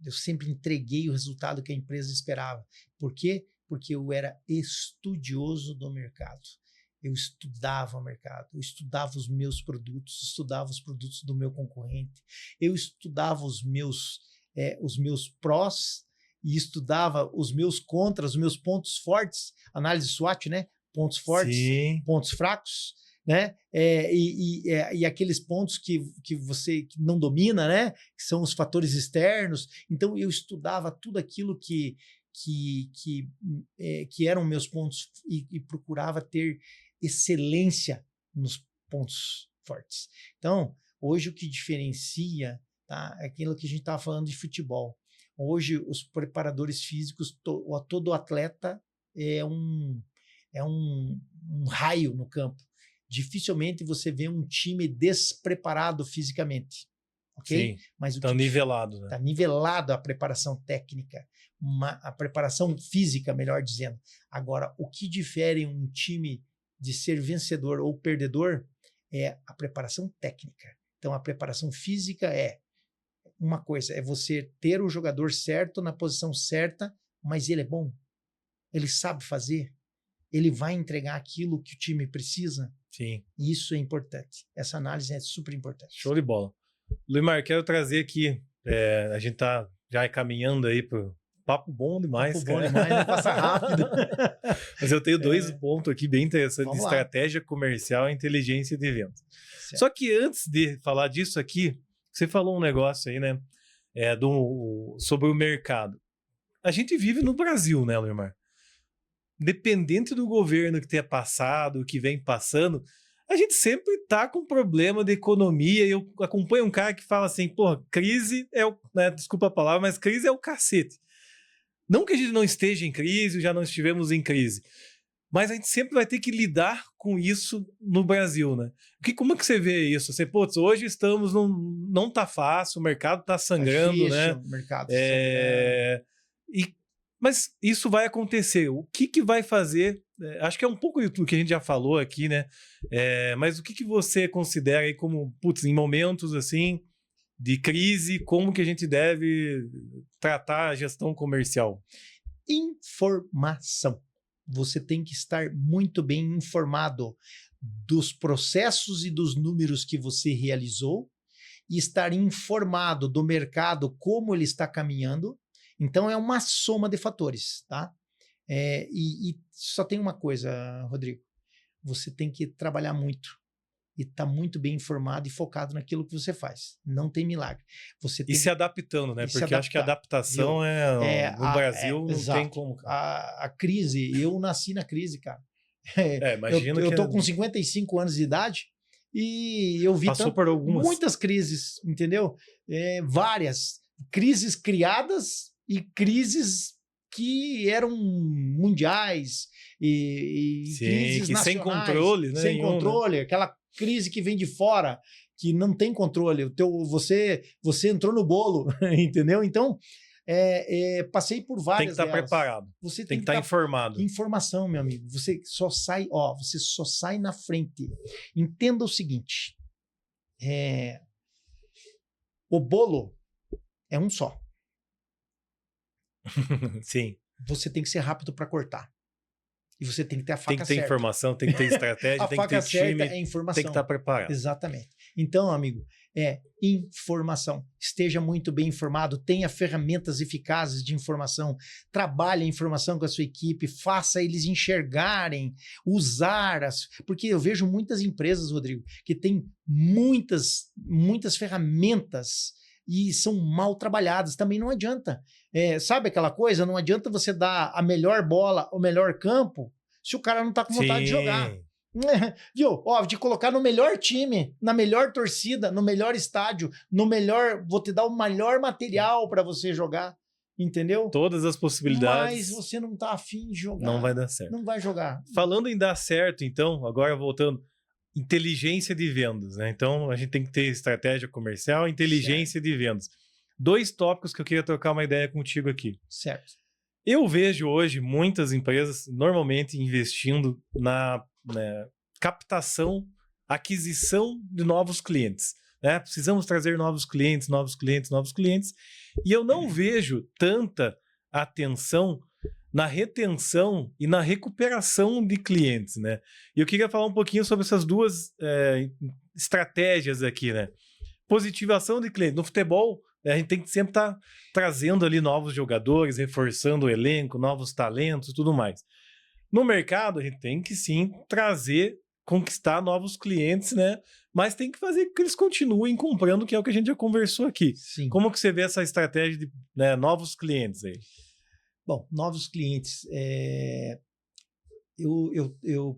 Eu sempre entreguei o resultado que a empresa esperava. Por quê? Porque eu era estudioso do mercado. Eu estudava o mercado, eu estudava os meus produtos, estudava os produtos do meu concorrente, eu estudava os meus prós e estudava os meus contras, os meus pontos fortes, análise SWOT, né? Pontos fortes, Sim. Pontos fracos, né? E aqueles pontos que você não domina, né? Que são os fatores externos. Então eu estudava tudo aquilo que eram meus pontos e procurava ter excelência nos pontos fortes. Então, hoje o que diferencia, tá, é aquilo que a gente estava falando de futebol. Hoje os preparadores físicos, todo atleta é um raio no campo. Dificilmente você vê um time despreparado fisicamente, ok? Sim, está nivelado, né? Está nivelado a preparação técnica, a preparação física, melhor dizendo. Agora, o que difere um time de ser vencedor ou perdedor é a preparação técnica. Então, a preparação física é uma coisa, é você ter o jogador certo na posição certa, mas ele é bom, ele sabe fazer, ele vai entregar aquilo que o time precisa. Sim. Isso é importante. Essa análise é super importante. Show de bola. Luimar, quero trazer aqui, a gente tá já caminhando aí pro papo bom demais, papo cara. Bom demais, né? Passa rápido. Mas eu tenho dois pontos aqui bem interessantes: Vamos de lá. estratégia comercial e inteligência de vendas. Certo. Só que antes de falar disso aqui, você falou um negócio aí, né? Sobre o mercado. A gente vive no Brasil, né, Luimar? Dependente do governo que tenha passado, que vem passando, a gente sempre tá com problema de economia. Eu acompanho um cara que fala assim, porra, crise desculpa a palavra, mas crise é o cacete. Não que a gente não esteja em crise, já não estivemos em crise, mas a gente sempre vai ter que lidar com isso no Brasil, né? Como é que você vê isso? Você, hoje estamos não tá fácil, o mercado tá sangrando, difícil, né? O mercado Mas isso vai acontecer. O que vai fazer? Acho que é um pouco do que a gente já falou aqui, né? Mas o que você considera aí como, em momentos assim de crise, como que a gente deve tratar a gestão comercial? Informação. Você tem que estar muito bem informado dos processos e dos números que você realizou e estar informado do mercado, como ele está caminhando. Então, é uma soma de fatores, tá? E só tem uma coisa, Rodrigo. Você tem que trabalhar muito e estar muito bem informado e focado naquilo que você faz. Não tem milagre. Você tem se adaptando, né? Porque eu acho que a adaptação no Brasil não tem como. A crise, eu nasci na crise, cara. Imagino eu tô com 55 anos de idade e eu vi por muitas crises, entendeu? Várias crises criadas e crises que eram mundiais e Sim, crises nacionais, sem controle, né? Sem controle, aquela crise que vem de fora, que não tem controle. Você entrou no bolo, entendeu? Então, passei por várias Tem que estar delas. preparado. Você Tem que estar informado. Informação, meu amigo. Você só sai na frente. Entenda o seguinte: o bolo é um só. Sim. Você tem que ser rápido para cortar. E você tem que ter a faca certa. Tem que ter informação, tem que ter estratégia, tem que ter time, é informação. tem que estar preparado. Exatamente. Então, amigo, informação. Esteja muito bem informado, tenha ferramentas eficazes de informação, trabalhe a informação com a sua equipe, faça eles enxergarem, porque eu vejo muitas empresas, Rodrigo, que têm muitas ferramentas e são mal trabalhadas. Também não adianta. Sabe aquela coisa? Não adianta você dar a melhor bola, o melhor campo, se o cara não tá com vontade de jogar. Viu? De colocar no melhor time, na melhor torcida, no melhor estádio, vou te dar o melhor material para você jogar, entendeu? Todas as possibilidades. Mas você não tá afim de jogar. Não vai dar certo. Não vai jogar. Falando em dar certo, então, agora voltando, inteligência de vendas, né? Então, a gente tem que ter estratégia comercial, inteligência de vendas. 2 tópicos que eu queria trocar uma ideia contigo aqui. Certo. Eu vejo hoje muitas empresas normalmente investindo na captação, aquisição de novos clientes. Né? Precisamos trazer novos clientes. E eu não vejo tanta atenção na retenção e na recuperação de clientes. Né? E eu queria falar um pouquinho sobre essas 2 estratégias aqui. Né? Positivação de clientes. No futebol, a gente tem que sempre estar trazendo ali novos jogadores, reforçando o elenco, novos talentos e tudo mais. No mercado, a gente tem que sim conquistar novos clientes, né? Mas tem que fazer que eles continuem comprando, que é o que a gente já conversou aqui. Sim. Como que você vê essa estratégia de novos clientes aí? Bom, novos clientes.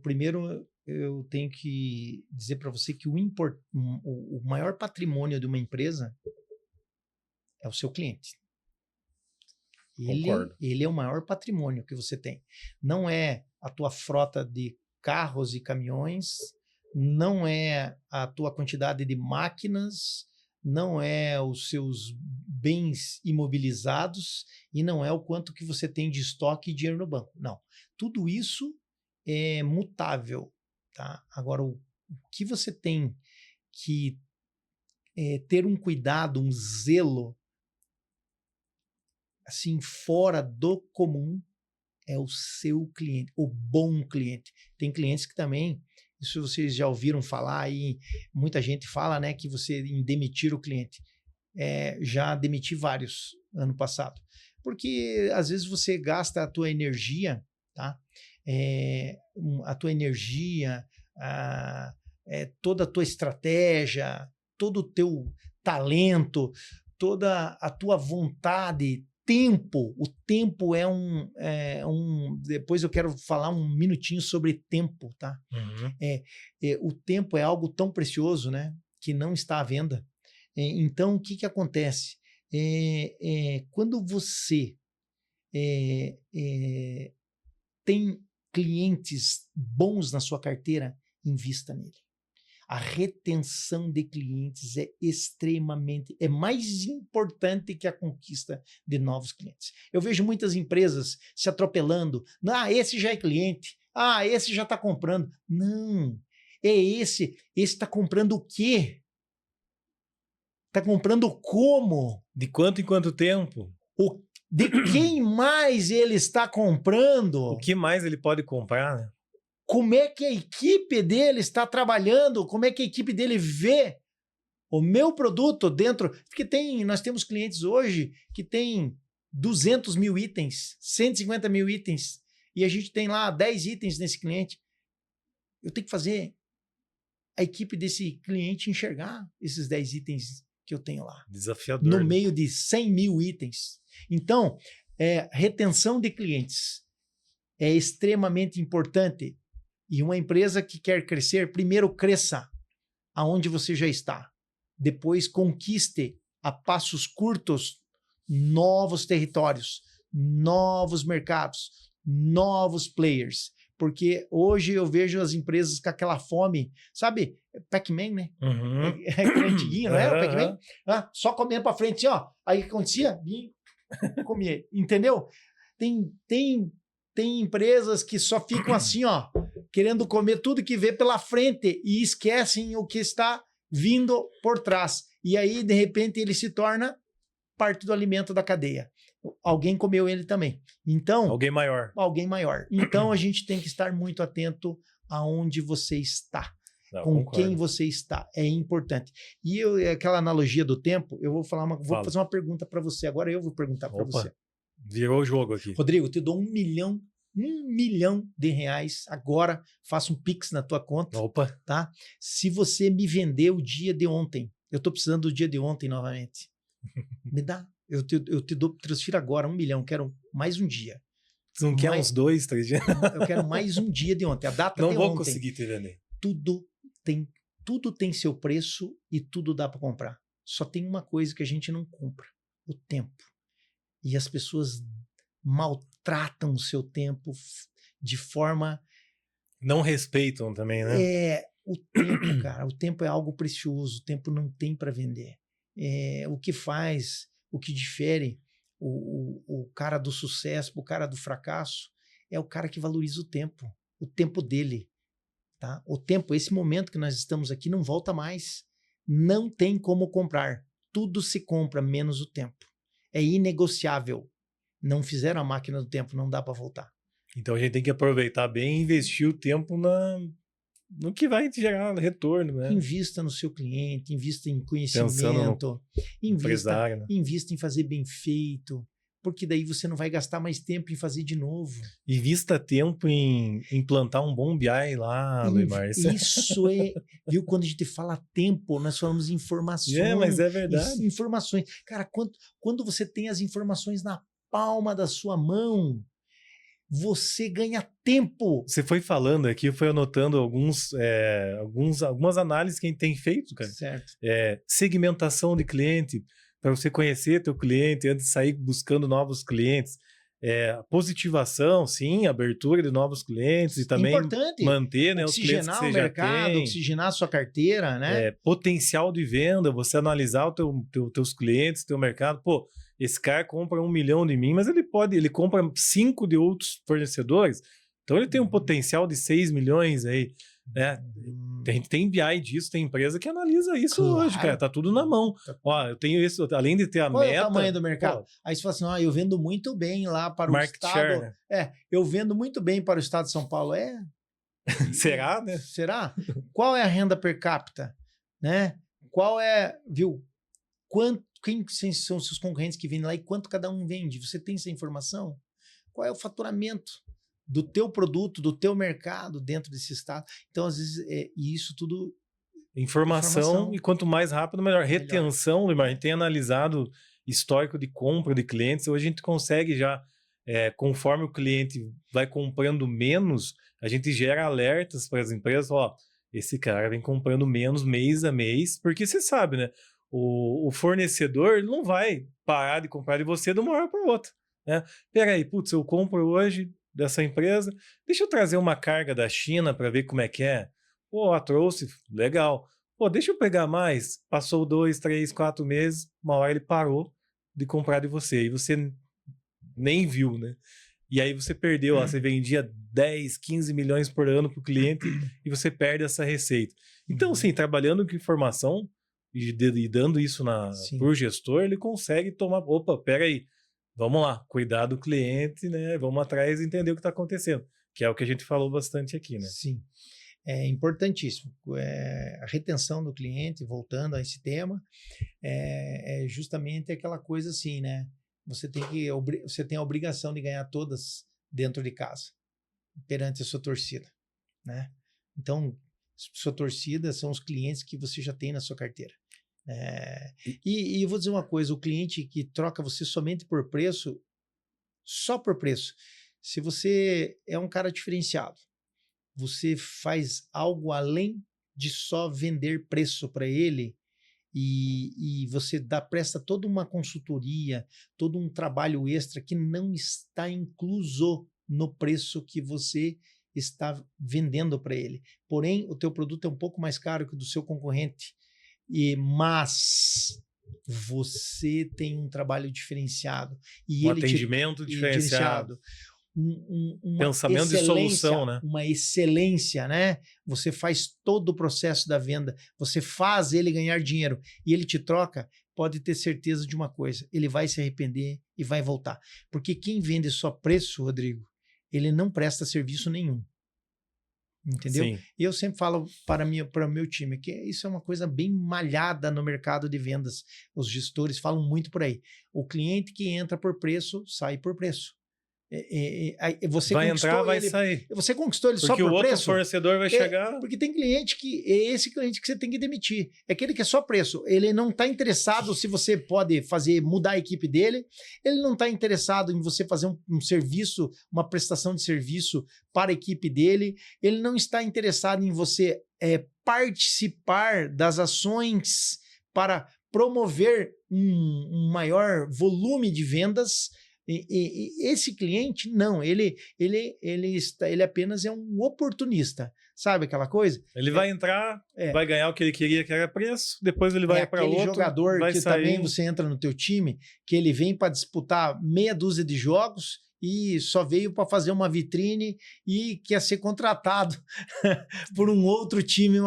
Primeiro eu tenho que dizer para você que o maior patrimônio de uma empresa é o seu cliente. Concordo. Ele é o maior patrimônio que você tem. Não é a tua frota de carros e caminhões, não é a tua quantidade de máquinas, não é os seus bens imobilizados e não é o quanto que você tem de estoque e dinheiro no banco. Não. Tudo isso é mutável. Tá? Agora, o que você tem que ter um cuidado, um zelo, assim, fora do comum, é o seu cliente, o bom cliente. Tem clientes que também, isso vocês já ouviram falar aí, muita gente fala, né, que você em demitir o cliente. Já demiti vários ano passado. Porque às vezes você gasta a tua energia, tá? A tua energia, toda a tua estratégia, todo o teu talento, toda a tua vontade, tempo. O tempo é depois eu quero falar um minutinho sobre tempo, tá? Uhum. O tempo é algo tão precioso, né? Que não está à venda. Então, o que acontece? Quando você tem clientes bons na sua carteira, invista nele. A retenção de clientes é mais importante que a conquista de novos clientes. Eu vejo muitas empresas se atropelando. Esse já é cliente. Esse já está comprando. Não, esse está comprando o quê? Está comprando como? De quanto em quanto tempo? De quem mais ele está comprando? O que mais ele pode comprar, né? Como é que a equipe dele está trabalhando? Como é que a equipe dele vê o meu produto dentro? Porque nós temos clientes hoje que tem 200 mil itens, 150 mil itens, e a gente tem lá 10 itens nesse cliente. Eu tenho que fazer a equipe desse cliente enxergar esses 10 itens que eu tenho lá. Desafiador. No meio de 100 mil itens. Então, retenção de clientes é extremamente importante. E uma empresa que quer crescer, primeiro cresça aonde você já está. Depois conquiste a passos curtos novos territórios, novos mercados, novos players. Porque hoje eu vejo as empresas com aquela fome, sabe? Pac-Man, né? Uhum. É aquele antiguinho, não é? O Pac-Man? Aham. Ah, só comendo para frente, assim, ó. Aí o que acontecia? Vinha, comia. Entendeu? Tem empresas que só ficam assim, ó, querendo comer tudo que vê pela frente e esquecem o que está vindo por trás. E aí, de repente, ele se torna parte do alimento da cadeia. Alguém comeu ele também. Então, Alguém maior. alguém maior. Então, a gente tem que estar muito atento aonde você está, Não, com concordo. quem você está. É importante. E aquela analogia do tempo, eu vou Fala. fazer uma pergunta para você. Agora eu vou perguntar para Opa. você. Virou o jogo aqui. Rodrigo, eu te dou R$ 1 milhão de reais agora, faço um Pix na tua conta, Opa. tá? Se você me vender o dia de ontem, eu estou precisando do dia de ontem novamente. Me dá. Eu te dou, transfiro agora 1 milhão, quero mais um dia. Você não quer Mais- uns 2, 3 dias? Eu quero mais um dia de ontem, a data Não de vou ontem. conseguir te vender. Tudo tem seu preço e tudo dá para comprar. Só tem uma coisa que a gente não compra: o tempo. E as pessoas maltratam o seu tempo de forma. Não respeitam também, né? O tempo, cara, o tempo é algo precioso, o tempo não tem para vender. O que faz, o que difere o cara do sucesso, o cara do fracasso, é o cara que valoriza o tempo dele. Tá? O tempo, esse momento que nós estamos aqui, não volta mais. Não tem como comprar. Tudo se compra, menos o tempo. É inegociável. Não fizeram a máquina do tempo, não dá para voltar. Então a gente tem que aproveitar bem e investir o tempo no que vai te gerar retorno, né? Invista no seu cliente, invista em Pensando conhecimento, empresário, né? invista em fazer bem feito, porque daí você não vai gastar mais tempo em fazer de novo. Invista tempo em implantar um bom BI lá, Luimar. Isso é, viu? Quando a gente fala tempo, nós falamos informações. Mas é verdade. Informações. Cara, quando você tem as informações na palma da sua mão, você ganha tempo. Você foi falando aqui, eu fui anotando algumas análises que a gente tem feito, cara. Certo. Segmentação de cliente, para você conhecer teu cliente antes de sair buscando novos clientes. Positivação, sim, abertura de novos clientes e também Importante. manter, né, os clientes que Oxigenar você o já mercado, tem. oxigenar a sua carteira, né? Potencial de venda, você analisar teus clientes, teu mercado. Pô, esse cara compra 1 milhão de mim, mas ele compra 5 de outros fornecedores. Então ele tem um potencial de 6 milhões aí, né? Tem BI disso, tem empresa que analisa isso Claro. hoje, cara. Tá tudo na mão. Ó, eu tenho isso, além de ter a Qual meta. é o tamanho do mercado? Pô, Aí você fala assim, eu vendo muito bem lá para o market estado. share, né? Eu vendo muito bem para o estado de São Paulo. Será, né? Será? Qual é a renda per capita? Né? Qual é, viu? Quem são os seus concorrentes que vendem lá e quanto cada um vende? Você tem essa informação? Qual é o faturamento do teu produto, do teu mercado dentro desse estado? Então, às vezes, e isso tudo... Informação, e quanto mais rápido, melhor. Retenção, Limar, a gente tem analisado histórico de compra de clientes, hoje a gente consegue já, conforme o cliente vai comprando menos, a gente gera alertas para as empresas, esse cara vem comprando menos mês a mês, porque você sabe, né? O fornecedor não vai parar de comprar de você de uma hora para outra, né? Peraí, putz, eu compro hoje dessa empresa, deixa eu trazer uma carga da China para ver como é que é. Pô, trouxe, legal. Pô, deixa eu pegar mais. Passou 2, 3, 4 meses, uma hora ele parou de comprar de você, e você nem viu, né? E aí você perdeu, você vendia 10, 15 milhões por ano para o cliente e você perde essa receita. Então, assim, trabalhando com informação e dando isso para o gestor, ele consegue tomar, peraí, vamos lá, cuidar do cliente, né? Vamos atrás e entender o que está acontecendo, que é o que a gente falou bastante aqui, né? Sim, é importantíssimo. A retenção do cliente, voltando a esse tema, é justamente aquela coisa assim, né? Você tem a obrigação de ganhar todas dentro de casa, perante a sua torcida, né? Então, sua torcida são os clientes que você já tem na sua carteira. E eu vou dizer uma coisa, o cliente que troca você somente por preço, só por preço, se você é um cara diferenciado, você faz algo além de só vender preço para ele, e você presta toda uma consultoria, todo um trabalho extra que não está incluso no preço que você está vendendo para ele. Porém, o teu produto é um pouco mais caro que o do seu concorrente, mas você tem um trabalho diferenciado e Um ele atendimento diferenciado. Uma Pensamento de solução, né? Uma excelência, né? Você faz todo o processo da venda, você faz ele ganhar dinheiro e ele te troca, pode ter certeza de uma coisa, ele vai se arrepender e vai voltar. Porque quem vende só preço, Rodrigo, ele não presta serviço nenhum. Entendeu? Sim. E eu sempre falo para o meu time que isso é uma coisa bem malhada no mercado de vendas. Os gestores falam muito por aí. O cliente que entra por preço, sai por preço. Você vai entrar, vai ele, sair. Você conquistou ele porque só por preço? Porque o outro preço? fornecedor vai chegar... Porque tem cliente que... É esse cliente que você tem que demitir. É aquele que é só preço. Ele não está interessado se você pode mudar a equipe dele. Ele não está interessado em você fazer um serviço, uma prestação de serviço para a equipe dele. Ele não está interessado em você participar das ações para promover um maior volume de vendas. Esse cliente, não, ele apenas é um oportunista, sabe aquela coisa? Ele vai entrar, vai ganhar o que ele queria, que era preço, depois ele vai para outro, jogador vai que sair... também você entra no teu time, que ele vem para disputar meia dúzia de jogos e só veio para fazer uma vitrine e quer ser contratado por um outro time,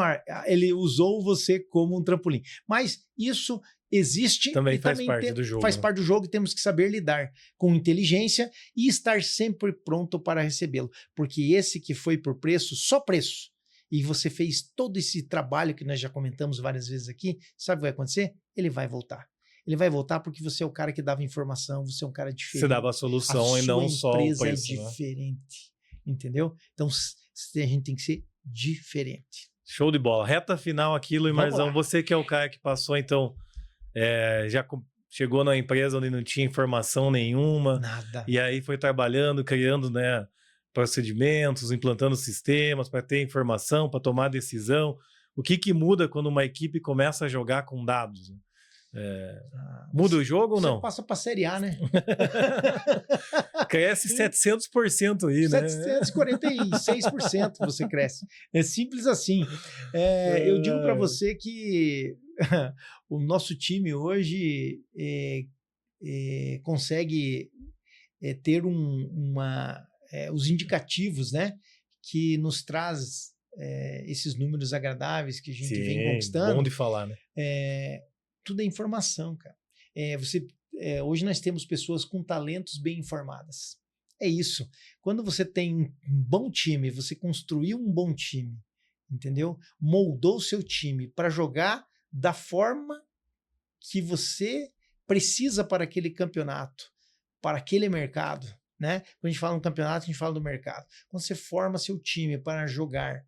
ele usou você como um trampolim. Mas isso... existe também e faz também parte do jogo. Faz parte do jogo e temos que saber lidar com inteligência e estar sempre pronto para recebê-lo. Porque esse que foi por preço, só preço, e você fez todo esse trabalho que nós já comentamos várias vezes aqui, sabe o que vai acontecer? Ele vai voltar. Ele vai voltar porque você é o cara que dava informação, você é um cara diferente. Você dava a solução e não só o preço. A sua empresa é diferente, entendeu? Então a gente tem que ser diferente. Show de bola. Reta final aqui, Luiz Marzão. Você que é o cara que passou, então... já chegou na empresa onde não tinha informação nenhuma. Nada. E aí foi trabalhando, criando, né, procedimentos, implantando sistemas para ter informação, para tomar decisão. O que muda quando uma equipe começa a jogar com dados? Muda o jogo ou não? Você passa para a Série A, né? Cresce 700% aí, né? 746% você cresce. É simples assim. Eu digo para você que o nosso time hoje consegue ter os indicativos, né, que nos traz esses números agradáveis que a gente vem conquistando. Bom de falar, né? Tudo é informação, cara. Hoje nós temos pessoas com talentos bem informadas. É isso. Quando você tem um bom time, você construiu um bom time, entendeu? Moldou o seu time para jogar da forma que você precisa para aquele campeonato, para aquele mercado, né? Quando a gente fala no campeonato, a gente fala do mercado. Quando você forma seu time para jogar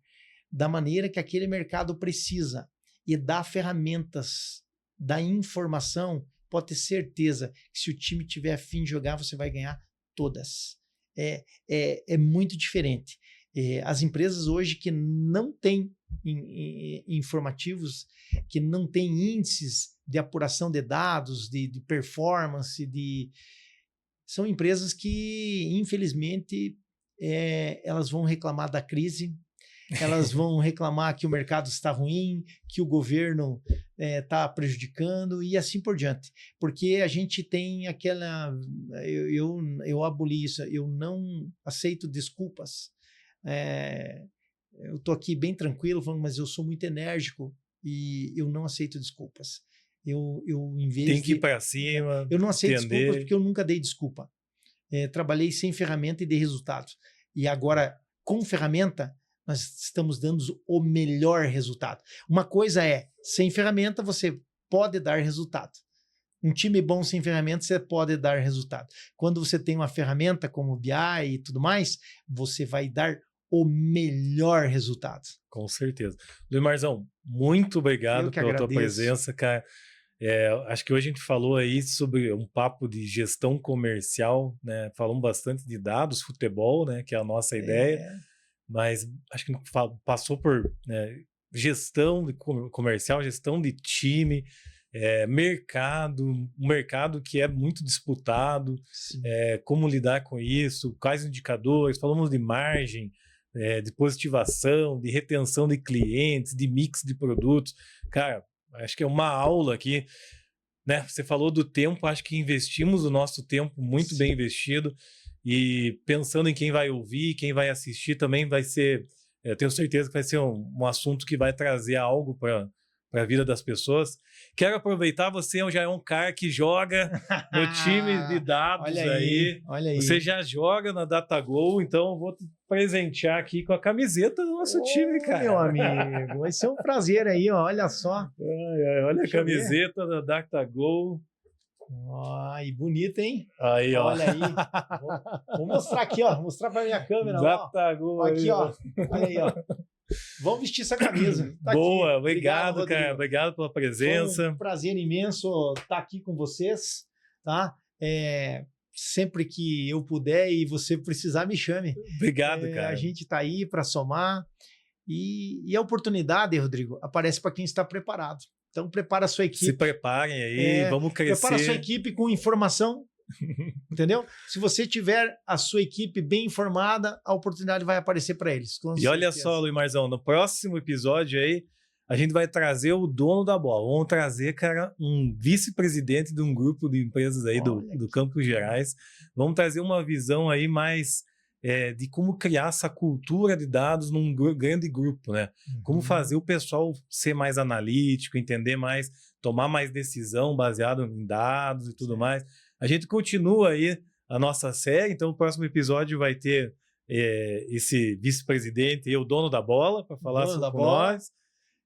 da maneira que aquele mercado precisa e dá ferramentas da informação, pode ter certeza que se o time tiver a fim de jogar, você vai ganhar todas. É muito diferente. As empresas hoje que não têm informativos, que não têm índices de apuração de dados, de performance, são empresas que, infelizmente, elas vão reclamar da crise, elas vão reclamar que o mercado está ruim, que o governo está prejudicando e assim por diante. Porque a gente tem aquela... Eu aboli isso, eu não aceito desculpas. Eu estou aqui bem tranquilo, falando, mas eu sou muito enérgico e eu não aceito desculpas. Em vez tem que ir para cima. Eu não aceito desculpas porque eu nunca dei desculpa. Trabalhei sem ferramenta e dei resultados. E agora, com ferramenta, nós estamos dando o melhor resultado. Uma coisa sem ferramenta você pode dar resultado. Um time bom sem ferramenta você pode dar resultado. Quando você tem uma ferramenta como o BI e tudo mais, você vai dar o melhor resultado. Com certeza. Luiz Marzão, muito obrigado pela tua presença, cara. Acho que hoje a gente falou aí sobre um papo de gestão comercial, né? Falamos bastante de dados, futebol, né? Que é a nossa ideia. Mas acho que passou por gestão comercial, gestão de time, um mercado que é muito disputado, como lidar com isso, quais indicadores, falamos de margem, de positivação, de retenção de clientes, de mix de produtos. Cara, acho que é uma aula aqui, né? Você falou do tempo, acho que investimos o nosso tempo muito bem investido, e pensando em quem vai ouvir, quem vai assistir, também vai ser, eu tenho certeza que vai ser um assunto que vai trazer algo para a vida das pessoas. Quero aproveitar, você já é um cara que joga no time de dados aí. Olha aí. Você já joga na DataGo, então eu vou te presentear aqui com a camiseta do nosso time, cara. Meu amigo, vai ser um prazer aí, ó, olha só. Olha a camiseta da DataGo. Ai, bonita, hein? Aí, ó. Olha aí. Vou mostrar aqui, ó. Mostrar para minha câmera. DataGo. Aqui, ó. Olha aí, ó. Vamos vestir essa camisa. Tá. Boa, aqui. Obrigado, cara. Obrigado pela presença. Foi um prazer imenso estar aqui com vocês, tá? Sempre que eu puder e você precisar, me chame. Obrigado, cara. A gente está aí para somar. E a oportunidade, Rodrigo, aparece para quem está preparado. Então, prepara a sua equipe. Se preparem aí, vamos crescer. Prepara a sua equipe com informação, entendeu? Se você tiver a sua equipe bem informada, a oportunidade vai aparecer para eles. E olha só, Luimarzão, no próximo episódio aí, a gente vai trazer o dono da bola. Vamos trazer, cara, um vice-presidente de um grupo de empresas aí do Campos Gerais. Vamos trazer uma visão aí mais de como criar essa cultura de dados num grande grupo, né? Como fazer o pessoal ser mais analítico, entender mais, tomar mais decisão baseado em dados e tudo mais. A gente continua aí a nossa série, então o próximo episódio vai ter esse vice-presidente e o dono da bola para falar com nós.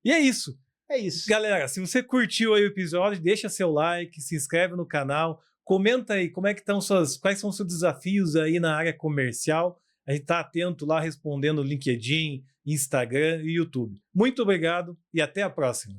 E é isso. É isso. Galera, se você curtiu aí o episódio, deixa seu like, se inscreve no canal, comenta aí como é que estão quais são os seus desafios aí na área comercial. A gente está atento lá, respondendo no LinkedIn, Instagram e YouTube. Muito obrigado e até a próxima.